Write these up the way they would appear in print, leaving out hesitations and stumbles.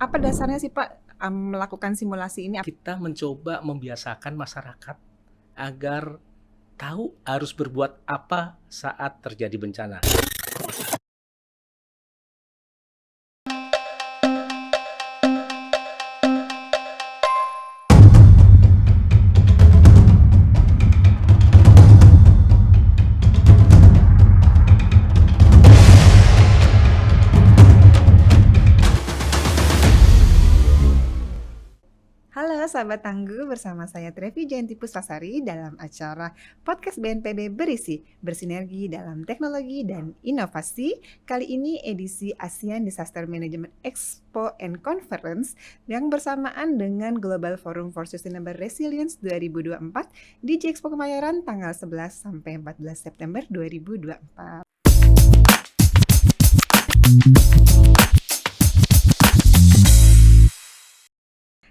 Apa dasarnya sih Pak, melakukan simulasi ini? Kita mencoba membiasakan masyarakat agar tahu harus berbuat apa saat terjadi bencana. Halo sahabat Tangguh, bersama saya Trevi Jayanti Pustasari dalam acara podcast BNPB berisi bersinergi dalam teknologi dan inovasi. Kali ini edisi ASEAN Disaster Management Expo and Conference yang bersamaan dengan Global Forum for Sustainable Resilience 2024 di J-Expo Kemayoran tanggal 11 sampai 14 September 2024.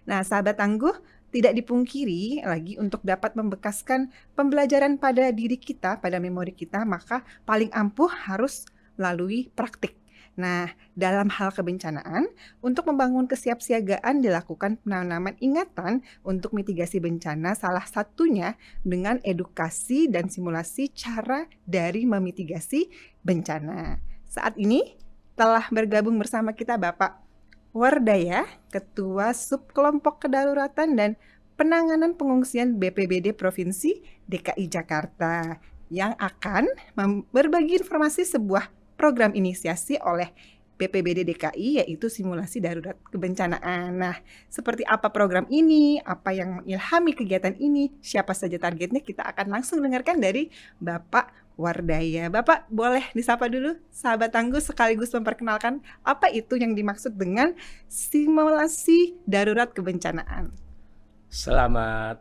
Nah, sahabat tangguh, tidak dipungkiri lagi untuk dapat membekaskan pembelajaran pada diri kita, pada memori kita, maka paling ampuh harus melalui praktik. Nah, dalam hal kebencanaan, untuk membangun kesiapsiagaan dilakukan penanaman ingatan untuk mitigasi bencana, salah satunya dengan edukasi dan simulasi cara dari memitigasi bencana. Saat ini telah bergabung bersama kita Bapak Wardaya, Ketua Subkelompok Kedaruratan dan Penanganan Pengungsian BPBD Provinsi DKI Jakarta, yang akan berbagi informasi sebuah program inisiasi oleh BPBD DKI, yaitu simulasi darurat kebencanaan. Nah, seperti apa program ini, apa yang mengilhami kegiatan ini, siapa saja targetnya, kita akan langsung dengarkan dari Bapak Wardaya. Bapak boleh disapa dulu sahabat tangguh sekaligus memperkenalkan apa itu yang dimaksud dengan simulasi darurat kebencanaan. Selamat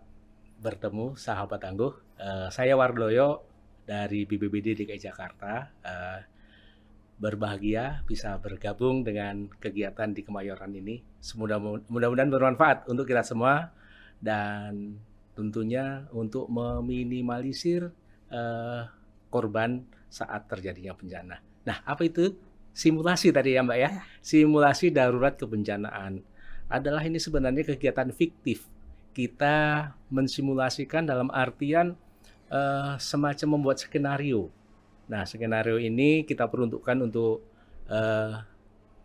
bertemu sahabat tangguh. Saya Wardoyo dari BPBD DKI Jakarta. Berbahagia bisa bergabung dengan kegiatan di Kemayoran ini. Mudah-mudahan bermanfaat untuk kita semua dan tentunya untuk meminimalisir korban saat terjadinya bencana. Nah, apa itu simulasi tadi ya Mbak ya? Simulasi darurat kebencanaan adalah ini sebenarnya kegiatan fiktif. Kita mensimulasikan dalam artian semacam membuat skenario. Nah, skenario ini kita peruntukkan untuk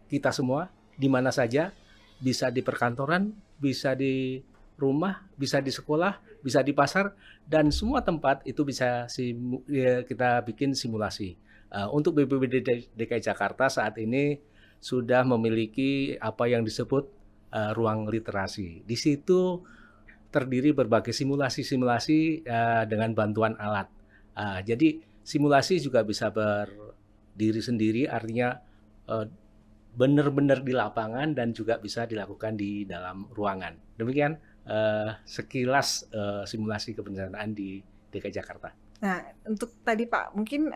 kita semua di mana saja, bisa di perkantoran, bisa di rumah, bisa di sekolah, bisa di pasar, dan semua tempat itu bisa kita bikin simulasi. Untuk BPBD DKI Jakarta saat ini sudah memiliki apa yang disebut ruang literasi. Di situ terdiri berbagai simulasi-simulasi dengan bantuan alat. Jadi simulasi juga bisa berdiri sendiri, artinya benar-benar di lapangan dan juga bisa dilakukan di dalam ruangan. Demikian sekilas simulasi kebencanaan di DKI Jakarta. Nah, untuk tadi Pak, mungkin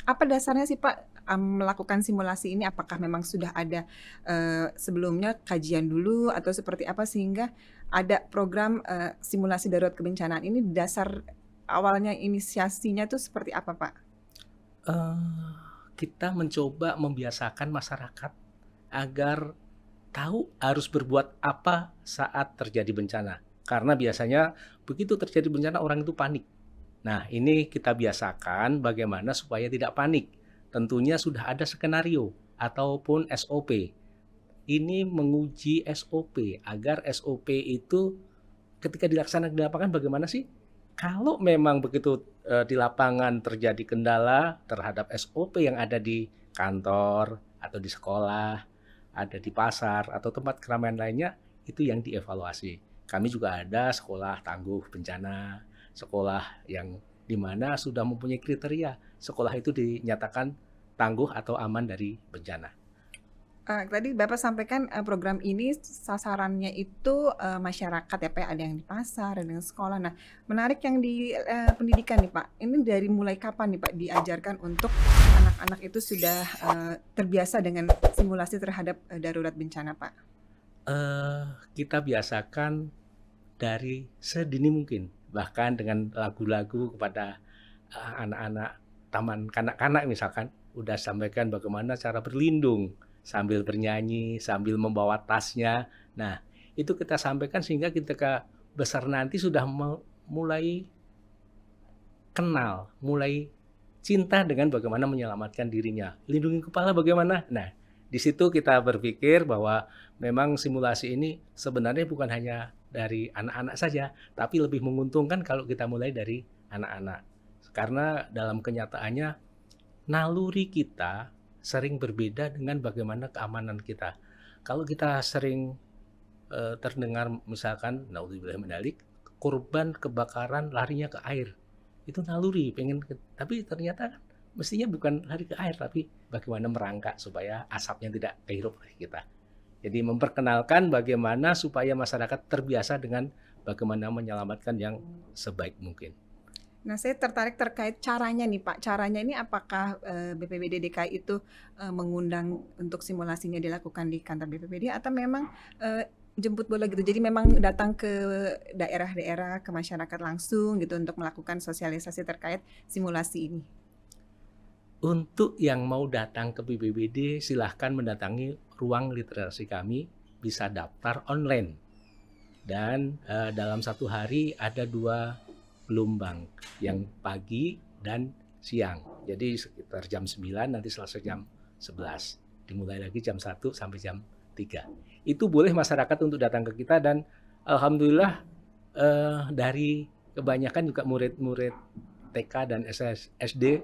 apa dasarnya sih Pak melakukan simulasi ini? Apakah memang sudah ada sebelumnya kajian dulu atau seperti apa sehingga ada program simulasi darurat kebencanaan ini? Dasar awalnya inisiasinya tuh seperti apa Pak? Kita mencoba membiasakan masyarakat agar tahu harus berbuat apa saat terjadi bencana. Karena biasanya begitu terjadi bencana orang itu panik. Nah, ini kita biasakan bagaimana supaya tidak panik. Tentunya sudah ada skenario ataupun SOP. Ini menguji SOP agar SOP itu ketika dilaksanakan di lapangan bagaimana sih? Kalau memang begitu di lapangan terjadi kendala terhadap SOP yang ada di kantor atau di sekolah, ada di pasar atau tempat keramaian lainnya, itu yang dievaluasi. Kami juga ada sekolah tangguh bencana, sekolah yang di mana sudah mempunyai kriteria sekolah itu dinyatakan tangguh atau aman dari bencana. Tadi Bapak sampaikan program ini sasarannya itu masyarakat ya Pak, ada yang di pasar, ada yang sekolah. Nah, menarik yang di pendidikan nih Pak. Ini dari mulai kapan nih Pak diajarkan untuk anak-anak itu sudah terbiasa dengan simulasi terhadap darurat bencana Pak? Kita biasakan dari sedini mungkin, bahkan dengan lagu-lagu kepada anak-anak taman kanak-kanak misalkan, udah sampaikan bagaimana cara berlindung sambil bernyanyi, sambil membawa tasnya. Nah, itu kita sampaikan sehingga ketika besar nanti sudah mulai kenal, mulai cinta dengan bagaimana menyelamatkan dirinya. Lindungi kepala bagaimana? Nah, di situ kita berpikir bahwa memang simulasi ini sebenarnya bukan hanya dari anak-anak saja, tapi lebih menguntungkan kalau kita mulai dari anak-anak. Karena dalam kenyataannya naluri kita sering berbeda dengan bagaimana keamanan kita. Kalau kita sering terdengar misalkan, naudzubillah mindzalik, korban kebakaran larinya ke air. Itu naluri, tapi ternyata kan mestinya bukan lari ke air, tapi bagaimana merangkak supaya asapnya tidak kehirup oleh kita. Jadi memperkenalkan bagaimana supaya masyarakat terbiasa dengan bagaimana menyelamatkan yang sebaik mungkin. Nah, saya tertarik terkait caranya nih Pak. Caranya ini apakah BPBD DKI itu mengundang untuk simulasinya dilakukan di kantor BPBD atau memang jemput bola gitu. Jadi memang datang ke daerah-daerah, ke masyarakat langsung gitu untuk melakukan sosialisasi terkait simulasi ini. Untuk yang mau datang ke BPBD, silahkan mendatangi ruang literasi kami, bisa daftar online. Dan dalam satu hari ada 2 gelombang, yang pagi dan siang. Jadi sekitar jam 9, nanti selesai jam 11. Dimulai lagi jam 1 sampai jam 3. Itu boleh masyarakat untuk datang ke kita dan alhamdulillah dari kebanyakan juga murid-murid TK dan SD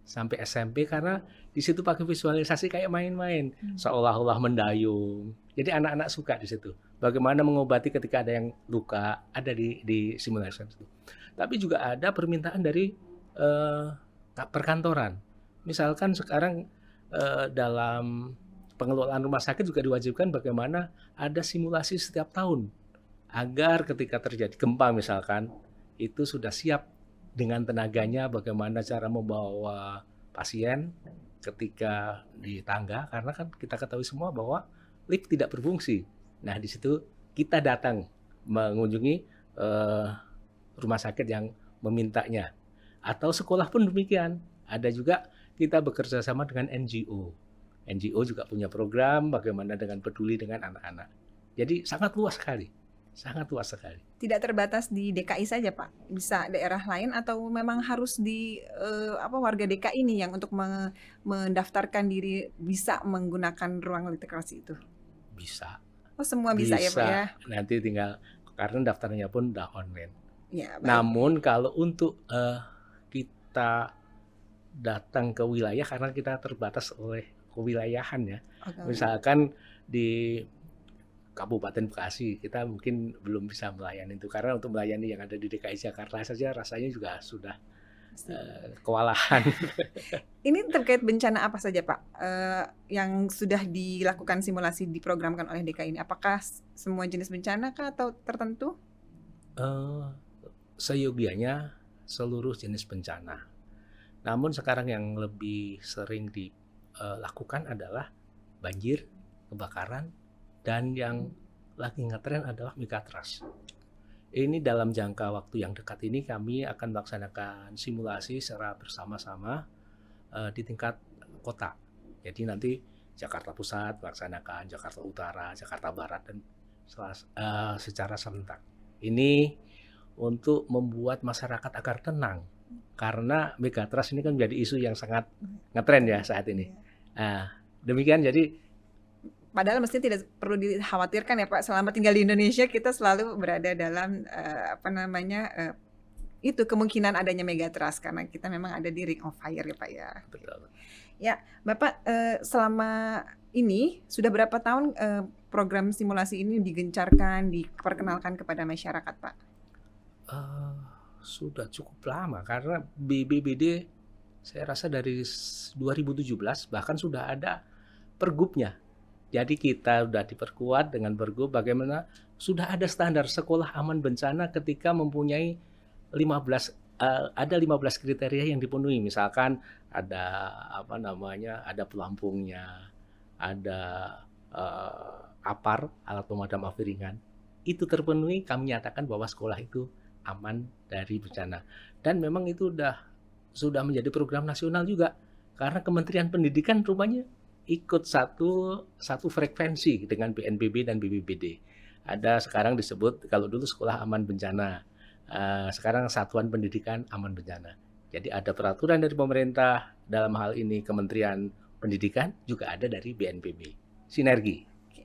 sampai SMP karena di situ pakai visualisasi kayak main-main, seolah-olah mendayung. Jadi anak-anak suka di situ. Bagaimana mengobati ketika ada yang luka, ada di simulasi itu. Tapi juga ada permintaan dari perkantoran. Misalkan sekarang dalam pengelolaan rumah sakit juga diwajibkan bagaimana ada simulasi setiap tahun agar ketika terjadi gempa misalkan itu sudah siap dengan tenaganya bagaimana cara membawa pasien ketika di tangga karena kan kita ketahui semua bahwa lift tidak berfungsi. Nah di situ kita datang mengunjungi rumah sakit yang memintanya atau sekolah pun demikian. Ada juga kita bekerja sama dengan NGO. NGO juga punya program bagaimana dengan peduli dengan anak-anak. Jadi sangat luas sekali. Sangat luas sekali. Tidak terbatas di DKI saja, Pak. Bisa daerah lain atau memang harus di warga DKI ini yang untuk mendaftarkan diri bisa menggunakan ruang literasi itu? Bisa. Oh, semua bisa ya, Pak ya? Nanti tinggal karena daftarnya pun udah online. Ya, baik. Namun kalau untuk kita datang ke wilayah karena kita terbatas oleh kewilayahan ya. Okay. Misalkan di Kabupaten Bekasi kita mungkin belum bisa melayani itu karena untuk melayani yang ada di DKI Jakarta saja rasanya juga sudah kewalahan. Ini terkait bencana apa saja Pak yang sudah dilakukan simulasi diprogramkan oleh DKI ini? Apakah semua jenis bencana kah atau tertentu? Seyogianya seluruh jenis bencana. Namun sekarang yang lebih sering dilakukan adalah banjir, kebakaran, dan yang lagi ngetren adalah megatrust. Ini dalam jangka waktu yang dekat ini kami akan melaksanakan simulasi secara bersama-sama di tingkat kota. Jadi nanti Jakarta Pusat melaksanakan, Jakarta Utara, Jakarta Barat, dan secara serentak. Ini untuk membuat masyarakat agar tenang. Karena megatrust ini kan menjadi isu yang sangat ngetren ya saat ini. Demikian jadi padahal mesti tidak perlu dikhawatirkan ya Pak, selama tinggal di Indonesia kita selalu berada dalam itu kemungkinan adanya megatrust karena kita memang ada di ring of fire ya Pak ya. Betul. Ya, Bapak selama ini sudah berapa tahun program simulasi ini digencarkan, diperkenalkan kepada masyarakat Pak? Sudah cukup lama karena BPBD saya rasa dari 2017 bahkan sudah ada pergubnya. Jadi kita sudah diperkuat dengan pergub bagaimana sudah ada standar sekolah aman bencana ketika mempunyai 15 kriteria yang dipenuhi. Misalkan ada ada pelampungnya, ada APAR, alat pemadam api ringan. Itu terpenuhi, kami nyatakan bahwa sekolah itu aman dari bencana. Dan memang itu sudah menjadi program nasional juga. Karena Kementerian Pendidikan rupanya ikut satu frekuensi dengan BNPB dan BPBD. Ada sekarang disebut, kalau dulu Sekolah Aman Bencana, sekarang Satuan Pendidikan Aman Bencana. Jadi ada peraturan dari pemerintah, dalam hal ini Kementerian Pendidikan, juga ada dari BNPB. Sinergi. Oke.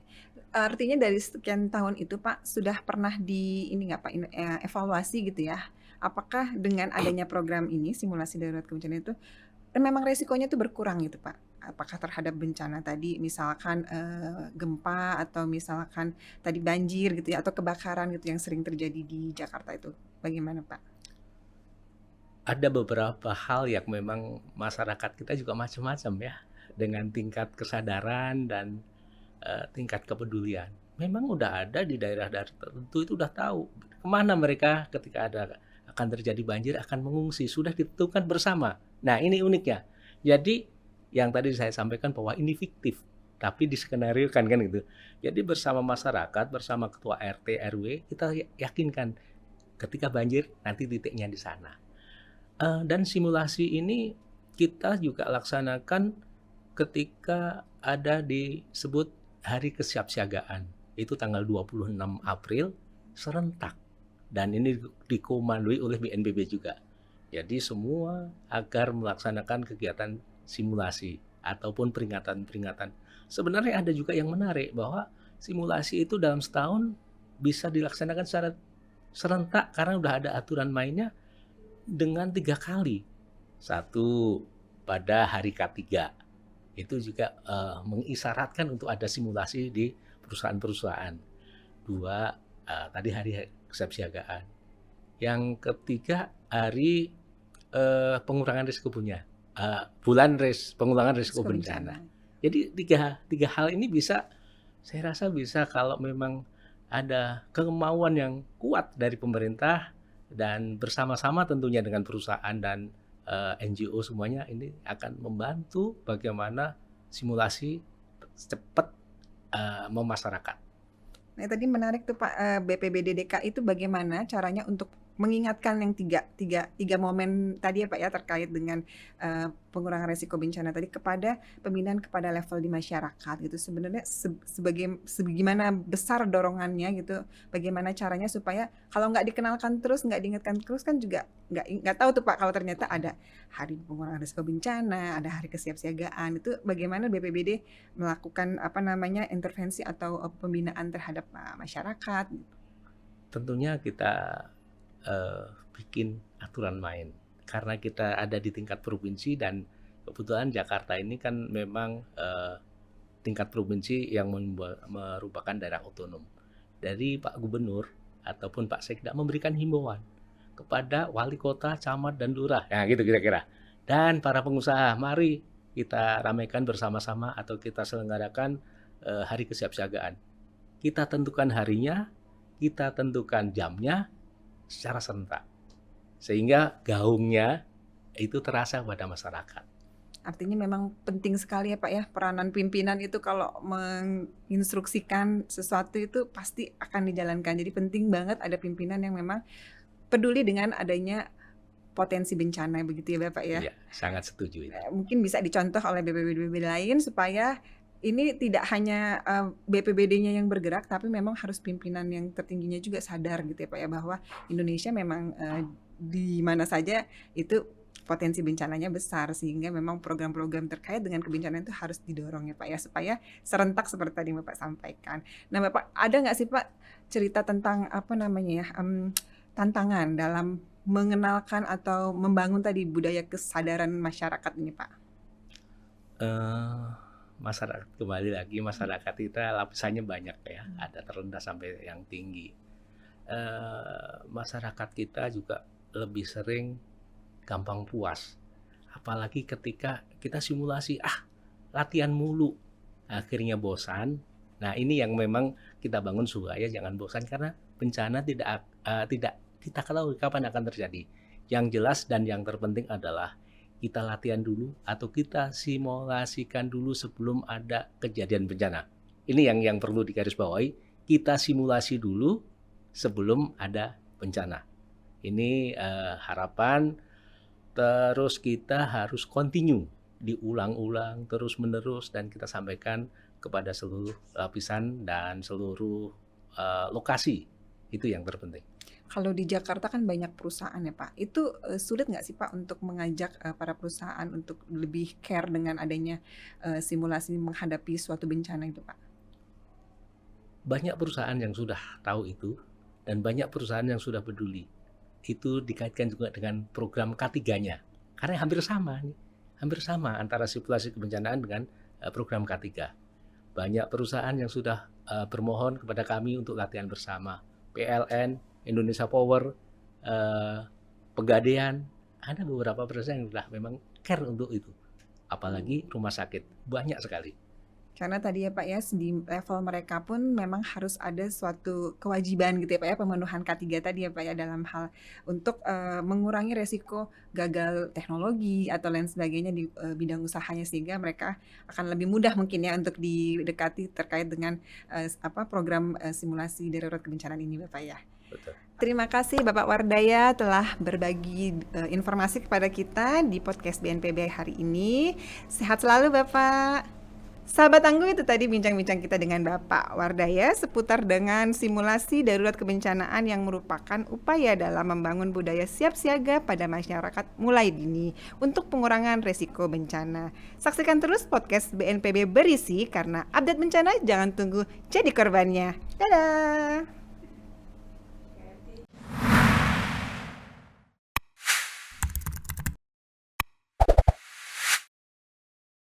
Artinya dari sekian tahun itu Pak, sudah pernah ini nggak Pak, evaluasi gitu ya? Apakah dengan adanya program ini, simulasi darurat kebencanaan itu, memang resikonya itu berkurang gitu Pak? Apakah terhadap bencana tadi, misalkan gempa atau misalkan tadi banjir gitu ya, atau kebakaran gitu yang sering terjadi di Jakarta itu, bagaimana Pak? Ada beberapa hal yang memang masyarakat kita juga macam-macam ya, dengan tingkat kesadaran dan tingkat kepedulian. Memang udah ada di daerah-daerah tertentu itu udah tahu kemana mereka ketika akan terjadi banjir akan mengungsi, sudah ditentukan bersama. Nah ini uniknya. Jadi yang tadi saya sampaikan bahwa ini fiktif, tapi diskenariokan kan gitu. Jadi bersama masyarakat, bersama ketua RT RW kita yakinkan ketika banjir nanti titiknya di sana. Dan simulasi ini kita juga laksanakan ketika ada disebut hari kesiapsiagaan. Itu tanggal 26 April serentak. Dan ini dikomandoi oleh BNPB juga. Jadi semua agar melaksanakan kegiatan simulasi ataupun peringatan-peringatan. Sebenarnya ada juga yang menarik bahwa simulasi itu dalam setahun bisa dilaksanakan secara serentak karena udah ada aturan mainnya dengan 3 kali. Satu pada hari K3. Itu juga mengisyaratkan untuk ada simulasi di perusahaan-perusahaan. 2 tadi hari kesiapsiagaan. Yang ketiga hari pengurangan risiko bencana. Bulan pengurangan risiko bencana. Jadi tiga hal ini bisa, saya rasa bisa kalau memang ada kemauan yang kuat dari pemerintah dan bersama-sama tentunya dengan perusahaan dan NGO semuanya, ini akan membantu bagaimana simulasi cepat memasyarakat. Nah tadi menarik tuh Pak, BPBD DKI itu bagaimana caranya untuk mengingatkan yang tiga momen tadi ya Pak ya, terkait dengan pengurangan resiko bencana tadi kepada pembinaan kepada level di masyarakat gitu. Sebenarnya sebagaimana besar dorongannya gitu, bagaimana caranya supaya kalau nggak dikenalkan terus, nggak diingatkan terus kan juga nggak tahu tuh Pak, kalau ternyata ada hari pengurangan resiko bencana, ada hari kesiapsiagaan, itu bagaimana BPBD melakukan intervensi atau pembinaan terhadap masyarakat gitu. Tentunya kita bikin aturan main karena kita ada di tingkat provinsi dan kebetulan Jakarta ini kan memang tingkat provinsi yang merupakan daerah otonom. Dari Pak Gubernur ataupun Pak Sekda memberikan himbauan kepada wali kota, camat, dan lurah. Nah gitu kira-kira. Dan para pengusaha, mari kita ramaikan bersama-sama atau kita selenggarakan hari kesiapsiagaan. Kita tentukan harinya, kita tentukan jamnya secara serentak. Sehingga gaungnya itu terasa pada masyarakat. Artinya memang penting sekali ya Pak ya, peranan pimpinan itu kalau menginstruksikan sesuatu itu pasti akan dijalankan. Jadi penting banget ada pimpinan yang memang peduli dengan adanya potensi bencana begitu ya Bapak ya. Iya, sangat setuju itu. Mungkin bisa dicontoh oleh BPBD lain supaya ini tidak hanya BPBD-nya yang bergerak, tapi memang harus pimpinan yang tertingginya juga sadar gitu ya Pak ya, bahwa Indonesia memang di mana saja itu potensi bencananya besar, sehingga memang program-program terkait dengan kebencanaan itu harus didorong ya Pak ya, supaya serentak seperti tadi Bapak sampaikan. Nah Bapak, ada nggak sih Pak cerita tentang tantangan dalam mengenalkan atau membangun tadi budaya kesadaran masyarakat ini Pak? Masyarakat, kembali lagi masyarakat kita lapisannya banyak ya, ada terendah sampai yang tinggi. Masyarakat kita juga lebih sering gampang puas, apalagi ketika kita simulasi latihan mulu, akhirnya bosan. Nah ini yang memang kita bangun supaya jangan bosan, karena bencana tidak kita tahu kapan akan terjadi. Yang jelas dan yang terpenting adalah kita latihan dulu atau kita simulasikan dulu sebelum ada kejadian bencana. Ini yang perlu digarisbawahi, kita simulasi dulu sebelum ada bencana. Ini harapan. Terus kita harus continue diulang-ulang terus-menerus dan kita sampaikan kepada seluruh lapisan dan seluruh lokasi. Itu yang terpenting. Kalau di Jakarta kan banyak perusahaan ya Pak, itu sulit nggak sih Pak untuk mengajak para perusahaan untuk lebih care dengan adanya simulasi menghadapi suatu bencana itu Pak? Banyak perusahaan yang sudah tahu itu dan banyak perusahaan yang sudah peduli. Itu dikaitkan juga dengan program K3-nya. Karena hampir sama nih. Hampir sama antara simulasi kebencanaan dengan program K3. Banyak perusahaan yang sudah bermohon kepada kami untuk latihan bersama. PLN, Indonesia Power, Pegadaian, ada beberapa perusahaan yang sudah memang care untuk itu. Apalagi rumah sakit, banyak sekali. Karena tadi ya Pak ya, di level mereka pun memang harus ada suatu kewajiban gitu ya Pak ya, pemenuhan K3 tadi ya Pak ya, dalam hal untuk mengurangi resiko gagal teknologi atau lain sebagainya di bidang usahanya, sehingga mereka akan lebih mudah mungkin ya untuk didekati terkait dengan program simulasi darurat kebencanaan ini Bapak ya. Betul. Terima kasih Bapak Wardaya telah berbagi informasi kepada kita di podcast BNPB hari ini. Sehat selalu Bapak. Sahabat Tangguh, itu tadi bincang-bincang kita dengan Bapak Wardaya seputar dengan simulasi darurat kebencanaan yang merupakan upaya dalam membangun budaya siap siaga pada masyarakat mulai dini untuk pengurangan resiko bencana. Saksikan terus podcast BNPB Berisi, karena update bencana jangan tunggu jadi korbannya. Dadah!